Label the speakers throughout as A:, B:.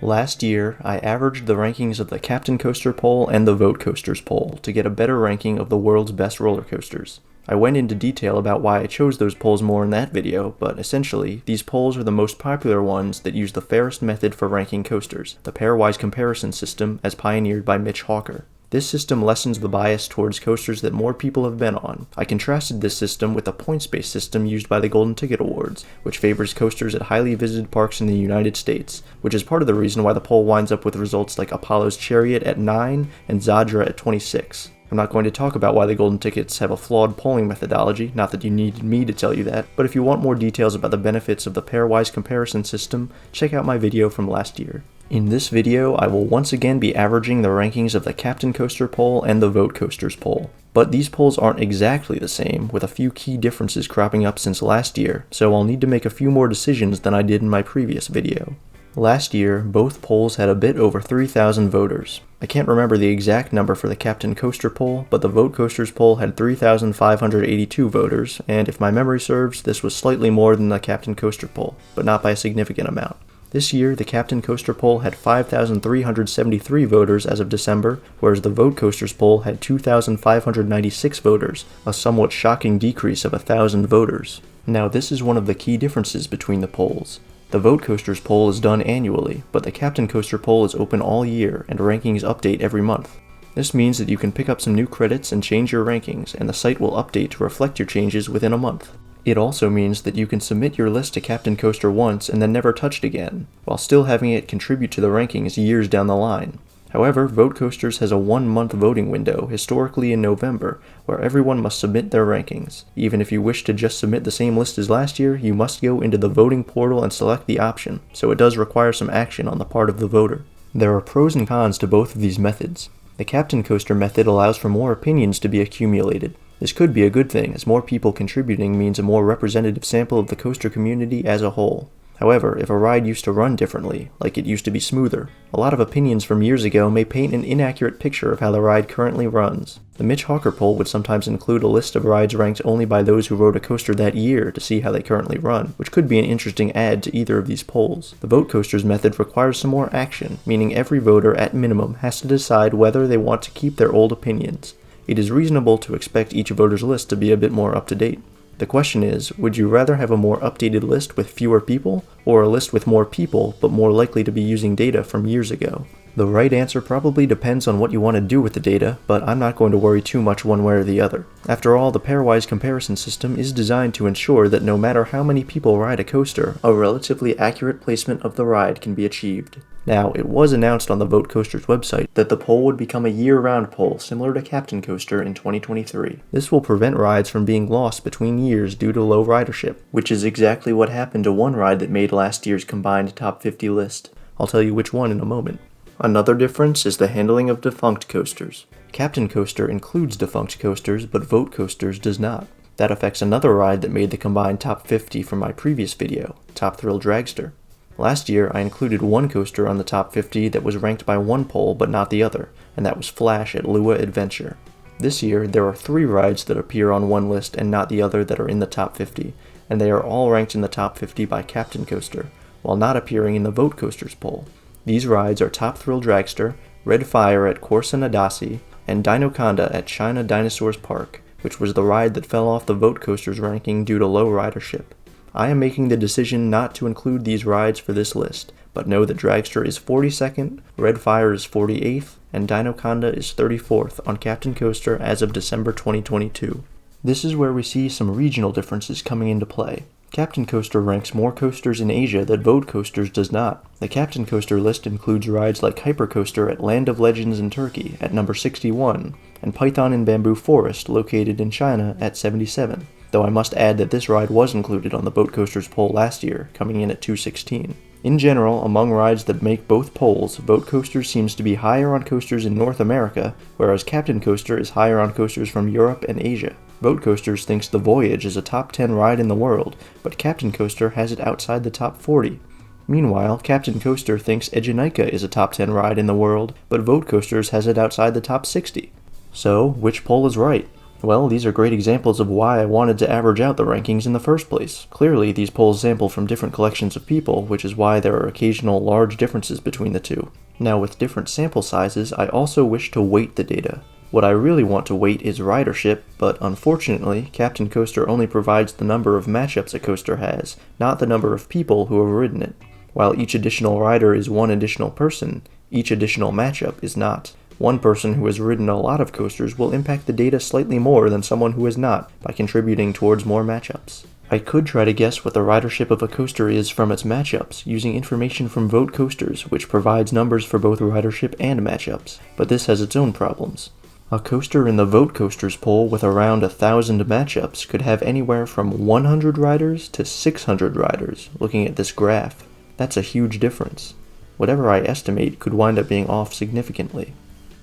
A: Last year, I averaged the rankings of the Captain Coaster poll and the Vote Coasters poll to get a better ranking of the world's best roller coasters. I went into detail about why I chose those polls more in that video, but essentially, these polls are the most popular ones that use the fairest method for ranking coasters, the pairwise comparison system as pioneered by Mitch Hawker. This system lessens the bias towards coasters that more people have been on. I contrasted this system with the points-based system used by the Golden Ticket Awards, which favors coasters at highly visited parks in the United States, which is part of the reason why the poll winds up with results like Apollo's Chariot at 9 and Zadra at 26. I'm not going to talk about why the Golden Tickets have a flawed polling methodology, not that you needed me to tell you that, but if you want more details about the benefits of the pairwise comparison system, check out my video from last year. In this video, I will once again be averaging the rankings of the Captain Coaster poll and the Vote Coasters poll. But these polls aren't exactly the same, with a few key differences cropping up since last year, so I'll need to make a few more decisions than I did in my previous video. Last year, both polls had a bit over 3,000 voters. I can't remember the exact number for the Captain Coaster poll, but the Vote Coasters poll had 3,582 voters, and if my memory serves, this was slightly more than the Captain Coaster poll, but not by a significant amount. This year, the Captain Coaster poll had 5,373 voters as of December, whereas the Vote Coasters poll had 2,596 voters, a somewhat shocking decrease of 1,000 voters. Now, this is one of the key differences between the polls. The Vote Coasters poll is done annually, but the Captain Coaster poll is open all year, and rankings update every month. This means that you can pick up some new credits and change your rankings, and the site will update to reflect your changes within a month. It also means that you can submit your list to Captain Coaster once and then never touch it again, while still having it contribute to the rankings years down the line. However, Vote Coasters has a 1-month voting window, historically in November, where everyone must submit their rankings. Even if you wish to just submit the same list as last year, you must go into the voting portal and select the option, so it does require some action on the part of the voter. There are pros and cons to both of these methods. The Captain Coaster method allows for more opinions to be accumulated. This could be a good thing, as more people contributing means a more representative sample of the coaster community as a whole. However, if a ride used to run differently, like it used to be smoother, a lot of opinions from years ago may paint an inaccurate picture of how the ride currently runs. The Mitch Hawker poll would sometimes include a list of rides ranked only by those who rode a coaster that year to see how they currently run, which could be an interesting add to either of these polls. The Vote Coasters method requires some more action, meaning every voter at minimum has to decide whether they want to keep their old opinions. It is reasonable to expect each voter's list to be a bit more up-to-date. The question is, would you rather have a more updated list with fewer people, or a list with more people but more likely to be using data from years ago? The right answer probably depends on what you want to do with the data, but I'm not going to worry too much one way or the other. After all, the pairwise comparison system is designed to ensure that no matter how many people ride a coaster, a relatively accurate placement of the ride can be achieved. Now, it was announced on the Vote Coasters website that the poll would become a year-round poll similar to Captain Coaster in 2023. This will prevent rides from being lost between years due to low ridership, which is exactly what happened to one ride that made last year's combined top 50 list. I'll tell you which one in a moment. Another difference is the handling of defunct coasters. Captain Coaster includes defunct coasters, but Vote Coasters does not. That affects another ride that made the combined top 50 from my previous video, Top Thrill Dragster. Last year, I included one coaster on the top 50 that was ranked by one poll but not the other, and that was Flash at Lua Adventure. This year, there are 3 rides that appear on one list and not the other that are in the top 50, and they are all ranked in the top 50 by Captain Coaster, while not appearing in the Vote Coasters poll. These rides are Top Thrill Dragster, Red Fire at Corsa Nadasi, and Dinoconda at China Dinosaurs Park, which was the ride that fell off the Vote Coasters ranking due to low ridership. I am making the decision not to include these rides for this list, but know that Dragster is 42nd, Red Fire is 48th, and Dinoconda is 34th on Captain Coaster as of December 2022. This is where we see some regional differences coming into play. Captain Coaster ranks more coasters in Asia that Vote Coasters does not. The Captain Coaster list includes rides like Hypercoaster at Land of Legends in Turkey at number 61, and Python in Bamboo Forest located in China at 77. Though I must add that this ride was included on the Vote Coasters poll last year, coming in at 216. In general, among rides that make both polls, Vote Coasters seems to be higher on coasters in North America, whereas Captain Coaster is higher on coasters from Europe and Asia. Vote Coasters thinks The Voyage is a top 10 ride in the world, but Captain Coaster has it outside the top 40. Meanwhile, Captain Coaster thinks Egenica is a top 10 ride in the world, but Vote Coasters has it outside the top 60. So, which poll is right? Well, these are great examples of why I wanted to average out the rankings in the first place. Clearly, these polls sample from different collections of people, which is why there are occasional large differences between the two. Now, with different sample sizes, I also wish to weight the data. What I really want to weight is ridership, but unfortunately, Captain Coaster only provides the number of matchups a coaster has, not the number of people who have ridden it. While each additional rider is one additional person, each additional matchup is not. One person who has ridden a lot of coasters will impact the data slightly more than someone who has not, by contributing towards more matchups. I could try to guess what the ridership of a coaster is from its matchups, using information from Vote Coasters, which provides numbers for both ridership and matchups, but this has its own problems. A coaster in the Vote Coasters poll with around 1,000 matchups could have anywhere from 100 riders to 600 riders, looking at this graph. That's a huge difference. Whatever I estimate could wind up being off significantly.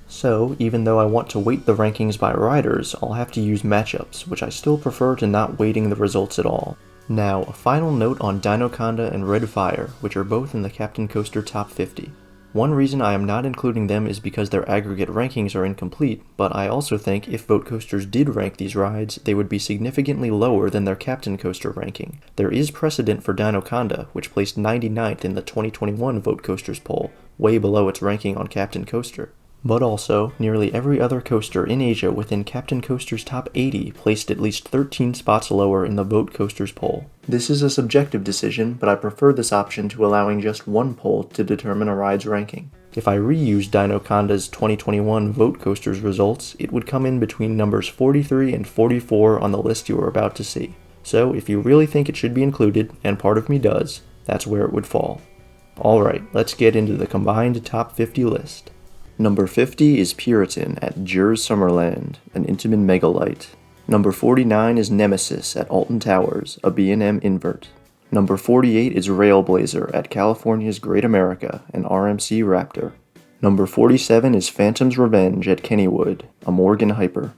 A: So, even though I want to weight the rankings by riders, I'll have to use matchups, which I still prefer to not weighting the results at all. Now, a final note on Dinoconda and Red Fire, which are both in the Captain Coaster Top 50. One reason I am not including them is because their aggregate rankings are incomplete, but I also think if Vote Coasters did rank these rides, they would be significantly lower than their Captain Coaster ranking. There is precedent for Dinoconda, which placed 99th in the 2021 Vote Coasters poll, way below its ranking on Captain Coaster. But also, nearly every other coaster in Asia within Captain Coaster's top 80 placed at least 13 spots lower in the Vote Coasters poll. This is a subjective decision, but I prefer this option to allowing just one poll to determine a ride's ranking. If I reused Dinoconda's 2021 Vote Coasters results, it would come in between numbers 43 and 44 on the list you are about to see. So if you really think it should be included, and part of me does, that's where it would fall. Alright, let's get into the combined top 50 list. Number 50 is Puritan at Jers Summerland, an Intamin Megalite. Number 49 is Nemesis at Alton Towers, a B&M invert. Number 48 is Railblazer at California's Great America, an RMC Raptor. Number 47 is Phantom's Revenge at Kennywood, a Morgan Hyper.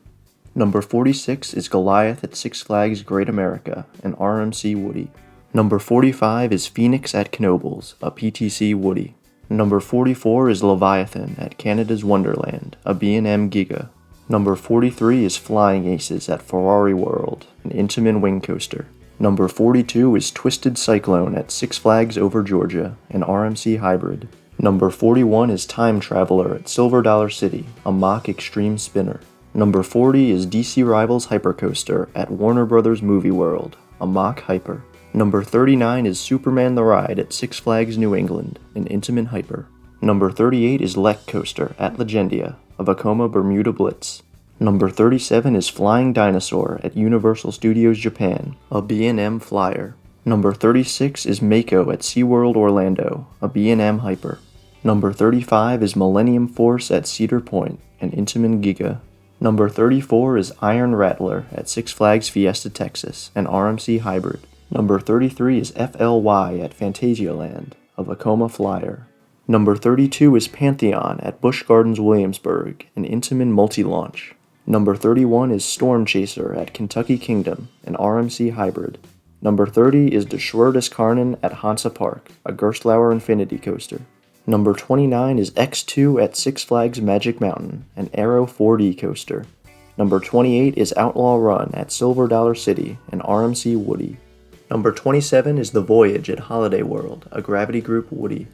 A: Number 46 is Goliath at Six Flags Great America, an RMC Woody. Number 45 is Phoenix at Knoebels, a PTC Woody. Number 44 is Leviathan at Canada's Wonderland, a B&M Giga. Number 43 is Flying Aces at Ferrari World, an Intamin Wing Coaster. Number 42 is Twisted Cyclone at Six Flags Over Georgia, an RMC Hybrid. Number 41 is Time Traveler at Silver Dollar City, a Mach Extreme Spinner. Number 40 is DC Rivals Hypercoaster at Warner Bros. Movie World, a Mach Hyper. Number 39 is Superman the Ride at Six Flags New England, an Intamin Hyper. Number 38 is Lek Coaster at Legendia, a Vekoma Bermuda Blitz. Number 37 is Flying Dinosaur at Universal Studios Japan, a B&M Flyer. Number 36 is Mako at SeaWorld Orlando, a B&M Hyper. Number 35 is Millennium Force at Cedar Point, an Intamin Giga. Number 34 is Iron Rattler at Six Flags Fiesta Texas, an RMC Hybrid. Number 33 is FLY at Phantasialand, a Vekoma Flyer. Number 32 is Pantheon at Busch Gardens Williamsburg, an Intamin Multi-Launch. Number 31 is Storm Chaser at Kentucky Kingdom, an RMC Hybrid. Number 30 is Geschwerdeskarnen at Hansa Park, a Gerstlauer Infinity Coaster. Number 29 is X2 at Six Flags Magic Mountain, an Aero 4D Coaster. Number 28 is Outlaw Run at Silver Dollar City, an RMC Woody. Number 27 is The Voyage at Holiday World, a Gravity Group Woody.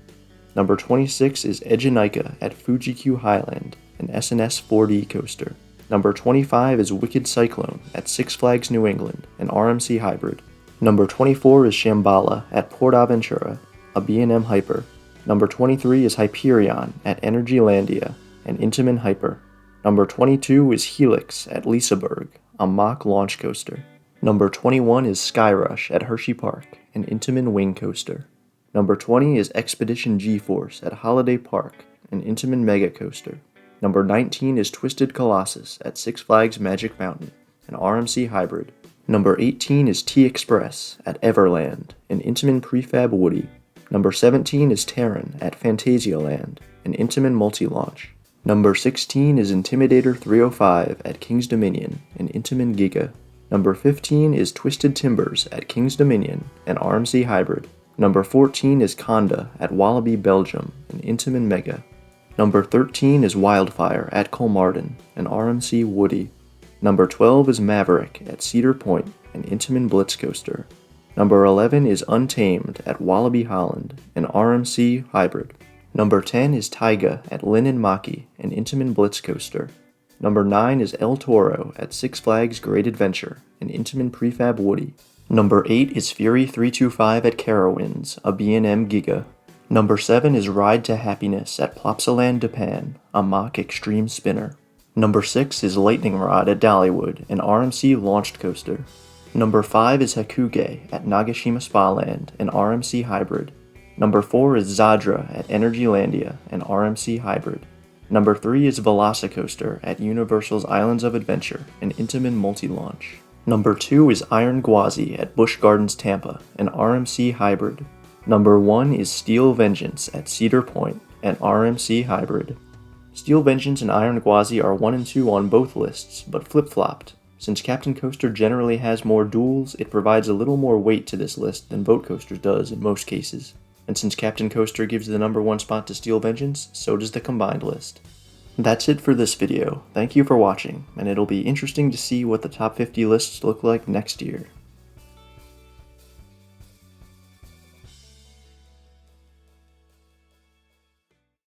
A: Number 26 is Egenika at Fuji-Q Highland, an SNS 4D coaster. Number 25 is Wicked Cyclone at Six Flags New England, an RMC Hybrid. Number 24 is Shambhala at Port Aventura, a B&M Hyper. Number 23 is Hyperion at Energylandia, an Intamin Hyper. Number 22 is Helix at Liseberg, a Mach launch coaster. Number 21 is Skyrush at Hershey Park, an Intamin Wing Coaster. Number 20 is Expedition G-Force at Holiday Park, an Intamin Mega Coaster. Number 19 is Twisted Colossus at Six Flags Magic Mountain, an RMC Hybrid. Number 18 is T-Express at Everland, an Intamin Prefab Woody. Number 17 is Terran at Phantasialand, an Intamin Multi-Launch. Number 16 is Intimidator 305 at King's Dominion, an Intamin Giga. Number 15 is Twisted Timbers at King's Dominion, an RMC Hybrid. Number 14 is Conda at Wallaby, Belgium, an Intamin Mega. Number 13 is Wildfire at Colmartin, an RMC Woody. Number 12 is Maverick at Cedar Point, an Intamin Blitz coaster. Number 11 is Untamed at Wallaby Holland, an RMC hybrid. Number 10 is Taiga at Linen Maki, an Intamin Blitz coaster. Number 9 is El Toro at Six Flags Great Adventure, an Intamin Prefab Woody. Number 8 is Fury 325 at Carowinds, a B&M Giga. Number 7 is Ride to Happiness at Plopsaland Japan, a Mach Extreme Spinner. Number 6 is Lightning Rod at Dollywood, an RMC launched coaster. Number 5 is Hakuge at Nagashima Spa Land, an RMC hybrid. Number 4 is Zadra at Energylandia, an RMC hybrid. Number 3 is Velocicoaster at Universal's Islands of Adventure, an Intamin multi-launch. Number 2 is Iron Gwazi at Busch Gardens Tampa, an RMC hybrid. Number 1 is Steel Vengeance at Cedar Point, an RMC hybrid. Steel Vengeance and Iron Gwazi are 1 and 2 on both lists, but flip-flopped. Since Captain Coaster generally has more duels, it provides a little more weight to this list than Vote Coasters does in most cases. And since Captain Coaster gives the number 1 spot to Steel Vengeance, so does the combined list. That's it for this video. Thank you for watching, and it'll be interesting to see what the top 50 lists look like next year.